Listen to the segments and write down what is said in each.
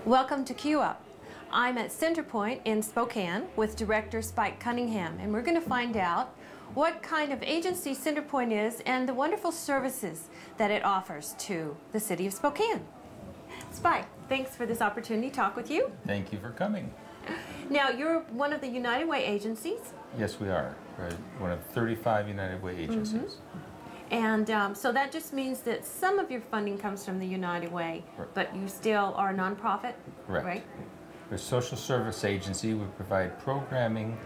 Welcome to Q Up. I'm at Centerpoint in Spokane with Director Spike Cunningham, and we're going to find out what kind of agency Centerpoint is and the wonderful services that it offers to the city of Spokane. Spike, thanks for this opportunity to talk with you. Thank you for coming. Now, you're one of the United Way agencies. Yes, we are. We're one of 35 United Way agencies. And so that just means that some of your funding comes from the United Way, but you still are a nonprofit, Correct. right? We're a social service agency. We provide programming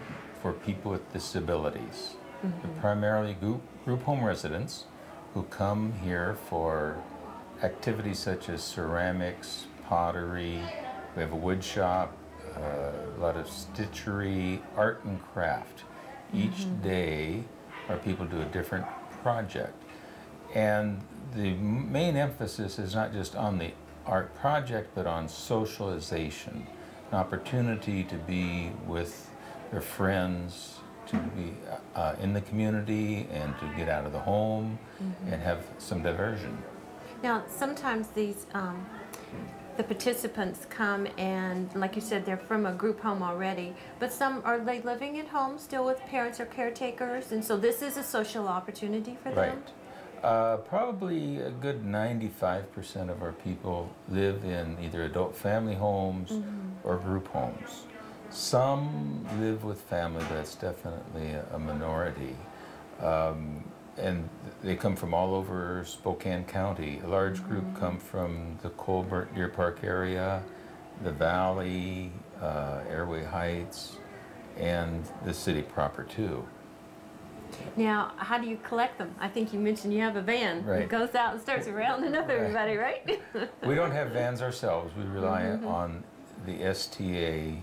for people with disabilities. They're primarily group home residents who come here for activities such as ceramics, pottery. We have a wood shop, a lot of stitchery, art and craft. Each day our people do a different project. And the main emphasis is not just on the art project, but on socialization, an opportunity to be with their friends, to be in the community and to get out of the home and have some diversion. Now, sometimes these the participants come and, like you said, they're from a group home already, but some are they living at home still with parents or caretakers, and so this is a social opportunity for them? Right. Probably a good 95% of our people live in either adult family homes or group homes. Some live with family, but that's definitely a minority. And they come from all over Spokane County. A large group come from the Colbert Deer Park area, the Valley, Airway Heights, and the city proper too. Now, how do you collect them? I think you mentioned you have a van that goes out and starts rounding up everybody, right? We don't have vans ourselves. We rely on the STA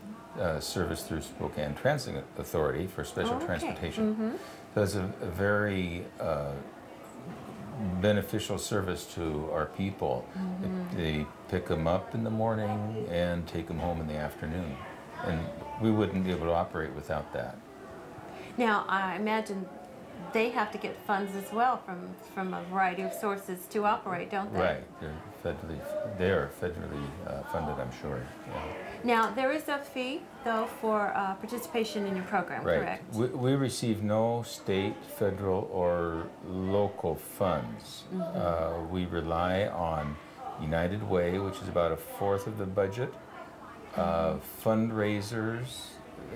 service through Spokane Transit Authority for special transportation. So it's a very beneficial service to our people. They pick them up in the morning and take them home in the afternoon. And we wouldn't be able to operate without that. Now, I imagine they have to get funds as well from a variety of sources to operate, don't they? Right. They are federally funded, I'm sure. Yeah. Now, there is a fee, though, for participation in your program, correct? We receive no state, federal, or local funds. We rely on United Way, which is about a fourth of the budget, fundraisers,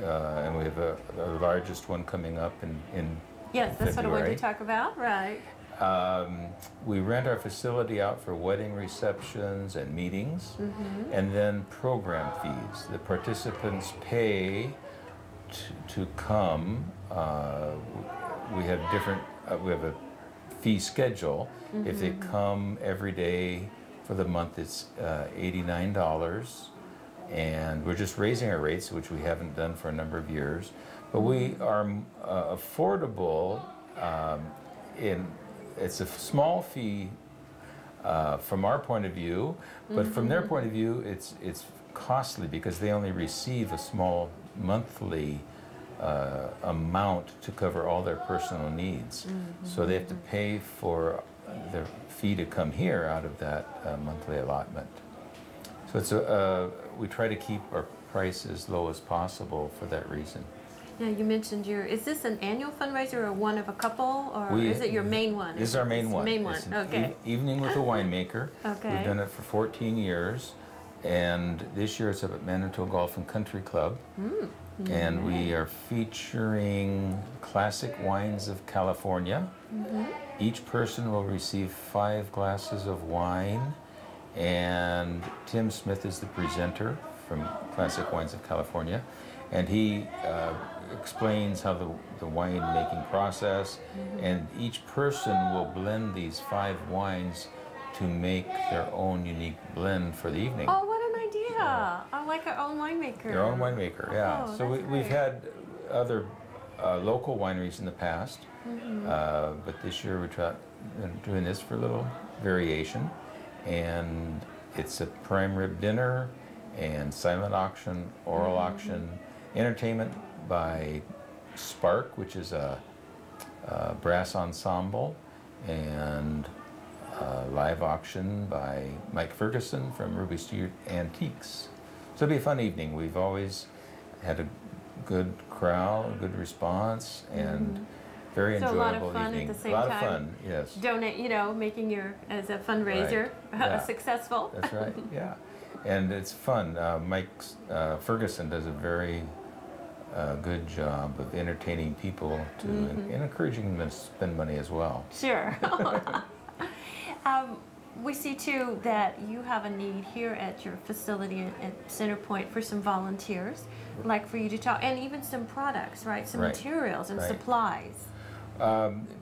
and we have the largest one coming up in Yes, that's February. what I wanted to talk about, right. We rent our facility out for wedding receptions and meetings, and then program fees. The participants pay to come. We have we have a fee schedule. If they come every day for the month, it's $89, and we're just raising our rates, which we haven't done for a number of years. But we are affordable it's a small fee from our point of view, but from their point of view, it's costly because they only receive a small monthly amount to cover all their personal needs. So they have to pay for their fee to come here out of that monthly allotment. So it's we try to keep our price as low as possible for that reason. Now, you mentioned is this an annual fundraiser or one of a couple, or is it your main one? This is our main one. Main one, it's okay. Evening with a winemaker. Okay. We've done it for 14 years, and this year it's up at Manitou Golf and Country Club. And we are featuring classic wines of California. Each person will receive 5 glasses of wine, and Tim Smith is the presenter from Classic Wines of California, and he explains how the wine making process, and each person will blend these 5 wines to make their own unique blend for the evening. Oh, what an idea! I like our own winemaker. Their own winemaker, yeah. Oh, so we've had other local wineries in the past, but this year we're doing this for a little variation, and it's a prime rib dinner and silent auction, oral auction, entertainment by Spark, which is a brass ensemble, and live auction by Mike Ferguson from Ruby Street Antiques. So it'll be a fun evening. We've always had a good crowd, good response, and very So a lot of enjoyable fun evening. at the same A lot time. of fun, yes. Donate, you know, making your, as a fundraiser, Right. Yeah. successful. That's right, yeah. And it's fun. Mike Ferguson does a very good job of entertaining people and encouraging them to spend money as well. Sure. We see too that you have a need here at your facility at Centerpoint for some volunteers, like for you to talk, and even some products, right? Some Right. materials and Right. supplies.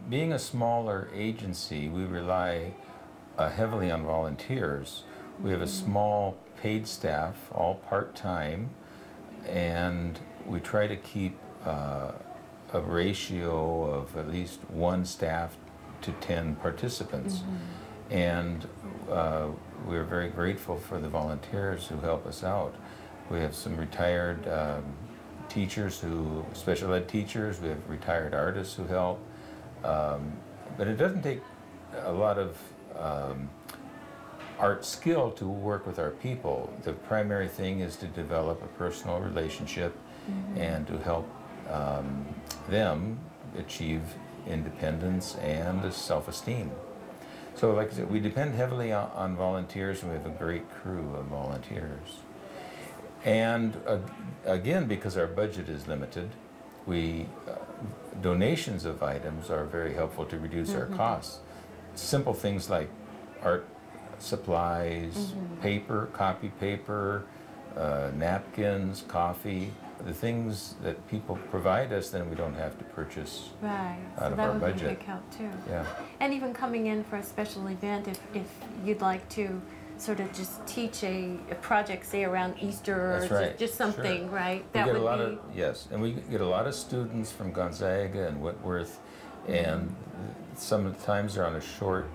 Being a smaller agency, we rely heavily on volunteers. We have a small paid staff, all part-time, and we try to keep a ratio of at least 1 staff to 10 participants. And we're very grateful for the volunteers who help us out. We have some retired teachers special ed teachers, we have retired artists who help. But it doesn't take a lot of art skill to work with our people. The primary thing is to develop a personal relationship and to help them achieve independence and self-esteem. So like I said, we depend heavily on volunteers, and we have a great crew of volunteers. And again, because our budget is limited, donations of items are very helpful to reduce our costs. Simple things like art supplies, paper, copy paper, napkins, coffee, the things that people provide us, then we don't have to purchase Right. out So of that our would be a budget. big help too. Yeah. And even coming in for a special event, if you'd like to sort of just teach a project, say around Easter or That's right. just something, Sure. right? We That get would a lot be of, yes, and we get a lot of students from Gonzaga and Whitworth, and sometimes they're on a short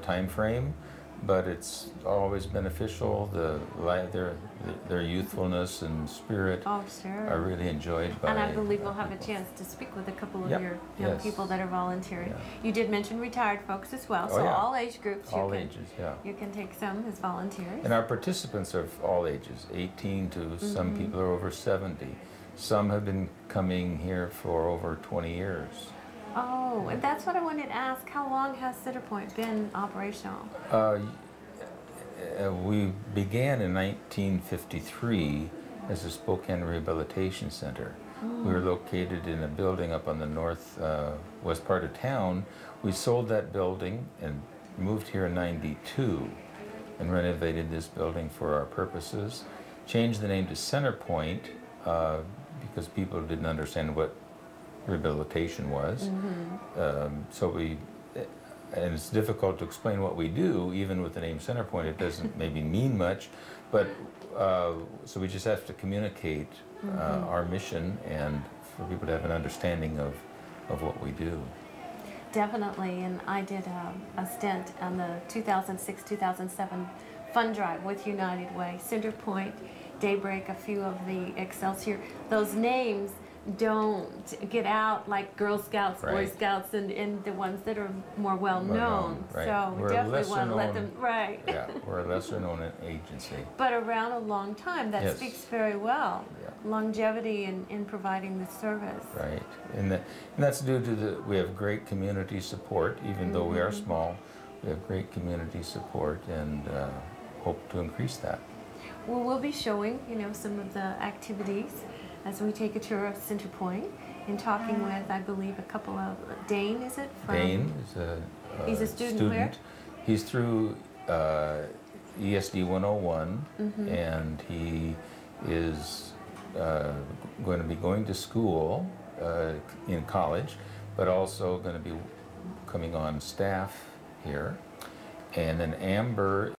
time frame, but it's always beneficial. Their youthfulness and spirit oh, sure. are really enjoyed by. And I believe we'll our have a people. chance to speak with a couple of Yep. your young Yes. people that are volunteering. Yeah. You did mention retired folks as well, Oh, so yeah. all age groups. All ages, yeah. You can take some as volunteers. And our participants are of all ages, 18 to some people are over 70. Some have been coming here for over 20 years. Oh, and that's what I wanted to ask. How long has Centerpoint been operational? We began in 1953 as a Spokane Rehabilitation Center. We were located in a building up on the northwest part of town. We sold that building and moved here in '92 and renovated this building for our purposes. Changed the name to Centerpoint because people didn't understand what rehabilitation was. And it's difficult to explain what we do, even with the name Centerpoint. It doesn't maybe mean much, but so we just have to communicate our mission and for people to have an understanding of what we do. Definitely, and I did a stint on the 2006-2007 fund drive with United Way, Centerpoint, Daybreak, a few of the Excelsior. Those names don't get out like Girl Scouts, Boy Right. Scouts, and the ones that are more well known. Right. So we We're a definitely want to let lesser them, right. Yeah, we're a lesser known agency. But around a long time, that Yes. speaks very well. Yeah. Longevity in providing the service. Right, and that's due to we have great community support, even though we are small. We have great community support, and hope to increase that. Well, we'll be showing, some of the activities as we take a tour of Centerpoint and talking with, I believe, a couple of, Dane, is it? Dane is He's a student where? He's through ESD 101, and he is going to be going to school in college, but also going to be coming on staff here. And then Amber